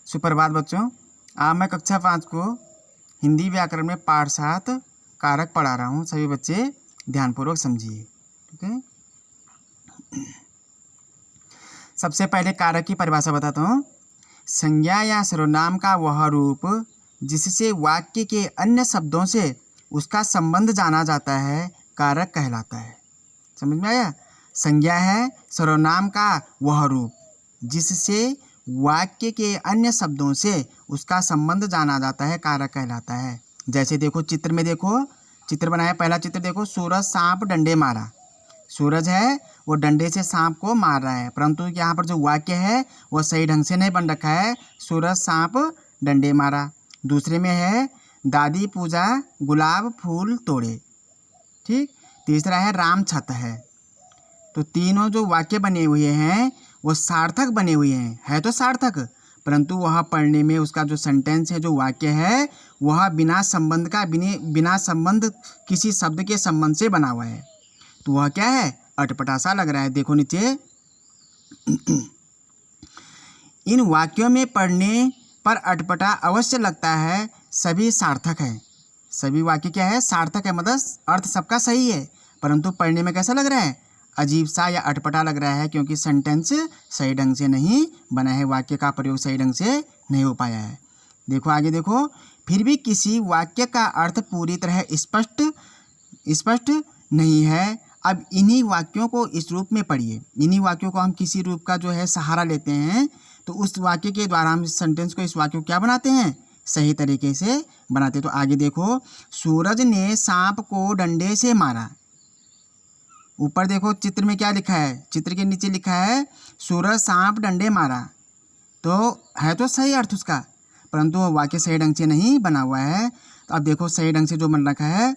सुप्रभात बच्चों। आज मैं कक्षा 5 को हिंदी व्याकरण में पाठ 7 कारक पढ़ा रहा हूँ। सभी बच्चे ध्यानपूर्वक समझिए, ठीक है। सबसे पहले कारक की परिभाषा बताता हूँ। संज्ञा या सर्वनाम का वह रूप जिससे वाक्य के अन्य शब्दों से उसका संबंध जाना जाता है, कारक कहलाता है। समझ में आया? संज्ञा है सर्वनाम का वह रूप जिससे वाक्य के अन्य शब्दों से उसका संबंध जाना जाता है, कारक कहलाता है। जैसे देखो चित्र में, देखो चित्र बनाया, पहला चित्र देखो, सूरज सांप डंडे मारा। सूरज है वो डंडे से सांप को मार रहा है, परंतु यहाँ पर जो वाक्य है वो सही ढंग से नहीं बन रखा है। सूरज सांप डंडे मारा। दूसरे में है दादी पूजा गुलाब फूल तोड़े, ठीक। तीसरा है राम छत है। तो तीनों जो वाक्य बने हुए हैं वो सार्थक बने हुए हैं, है तो सार्थक, परंतु वह पढ़ने में उसका जो सेंटेंस है, जो वाक्य है, वह बिना संबंध का, बिना संबंध किसी शब्द के संबंध से बना हुआ है। तो वह क्या है? अटपटा सा लग रहा है। देखो नीचे इन वाक्यों में पढ़ने पर अटपटा अवश्य लगता है, सभी सार्थक है। सभी वाक्य क्या है? सार्थक है, मतलब अर्थ सबका सही है, परंतु पढ़ने में कैसा लग रहा है? अजीब सा या अटपटा लग रहा है, क्योंकि सेंटेंस सही ढंग से नहीं बना है, वाक्य का प्रयोग सही ढंग से नहीं हो पाया है। देखो आगे देखो, फिर भी किसी वाक्य का अर्थ पूरी तरह स्पष्ट नहीं है। अब इन्हीं वाक्यों को इस रूप में पढ़िए। इन्हीं वाक्यों को हम किसी रूप का जो है सहारा लेते हैं, तो उस वाक्य के द्वारा हम इस सेंटेंस को, इस वाक्य को क्या बनाते हैं? सही तरीके से बनाते। तो आगे देखो, सूरज ने सांप को डंडे से मारा। ऊपर देखो चित्र में क्या लिखा है? चित्र के नीचे लिखा है सूरज सांप डंडे मारा। तो है तो सही अर्थ उसका, परंतु वो वाक्य सही ढंग से नहीं बना हुआ है। तो अब देखो सही ढंग से जो बन रखा है,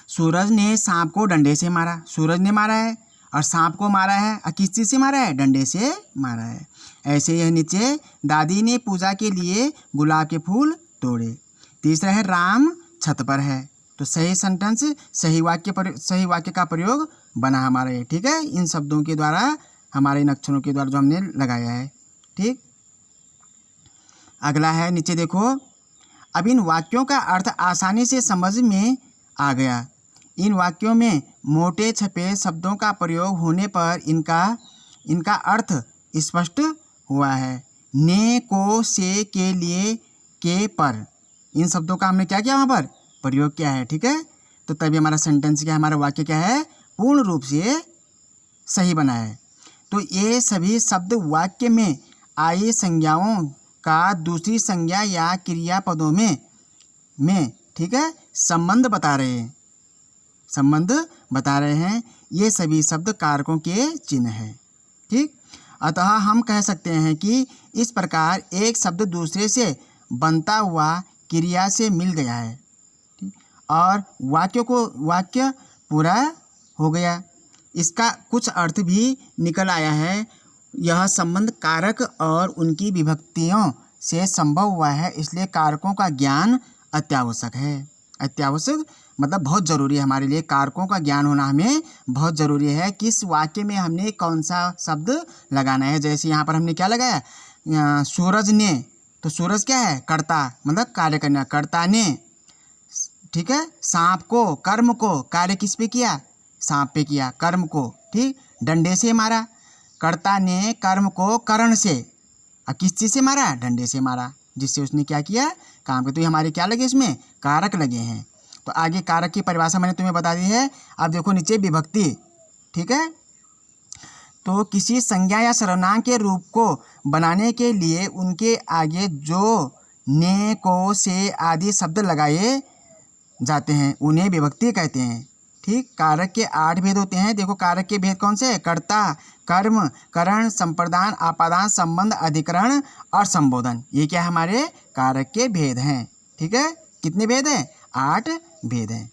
सूरज ने सांप को डंडे से मारा। सूरज ने मारा है और सांप को मारा है, और किस चीज़ से मारा है? डंडे से मारा है। ऐसे यह नीचे दादी ने पूजा के लिए गुलाब के फूल तोड़े। तीसरा है राम छत पर है। तो सही सेंटेंस, सही वाक्य का प्रयोग बना हमारा ये, ठीक है। इन शब्दों के द्वारा, हमारे इन अक्षरों के द्वारा जो हमने लगाया है, ठीक। अगला है नीचे देखो, अब इन वाक्यों का अर्थ आसानी से समझ में आ गया। इन वाक्यों में मोटे छपे शब्दों का प्रयोग होने पर इनका अर्थ स्पष्ट हुआ है। ने, को, से, के लिए, के, पर, इन शब्दों का हमने क्या किया? वहाँ पर प्रयोग किया है, ठीक है। तो तभी हमारा सेंटेंस क्या है, हमारा वाक्य क्या है? पूर्ण रूप से सही बना है। तो ये सभी शब्द वाक्य में आई संज्ञाओं का दूसरी संज्ञा या क्रियापदों में ठीक है, संबंध बता रहे हैं। ये सभी शब्द कारकों के चिन्ह हैं, ठीक। अतः हम कह सकते हैं कि इस प्रकार एक शब्द दूसरे से बनता हुआ क्रिया से मिल गया है, और वाक्य पूरा हो गया। इसका कुछ अर्थ भी निकल आया है। यह संबंध कारक और उनकी विभक्तियों से संभव हुआ है, इसलिए कारकों का ज्ञान अत्यावश्यक है। अत्यावश्यक मतलब बहुत ज़रूरी है हमारे लिए। कारकों का ज्ञान होना हमें बहुत ज़रूरी है। किस वाक्य में हमने कौन सा शब्द लगाना है। जैसे यहाँ पर हमने क्या लगाया? सूरज ने, तो सूरज क्या है? कर्ता, मतलब कार्य करना, कर्ता ने, ठीक है। सांप को, कर्म को, कार्य किस पे किया? सांप पे किया, कर्म को, ठीक। डंडे से मारा, कर्ता ने कर्म को कर्ण से, अब किस चीज़ से मारा? डंडे से मारा, जिससे उसने क्या किया? काम किया। तो ये हमारे क्या लगे? इसमें कारक लगे हैं। तो आगे कारक की परिभाषा मैंने तुम्हें बता दी है। अब देखो नीचे विभक्ति, ठीक है। तो किसी संज्ञा या सर्वनाम के रूप को बनाने के लिए उनके आगे जो ने, को, से आदि शब्द लगाए जाते हैं उन्हें विभक्ति कहते हैं, ठीक। कारक के 8 भेद होते हैं। देखो कारक के भेद कौन से? कर्ता, कर्म, करण, संप्रदान, आपादान, संबंध, अधिकरण और संबोधन। ये क्या हमारे कारक के भेद हैं, ठीक है। कितने भेद हैं? 8 भेद हैं।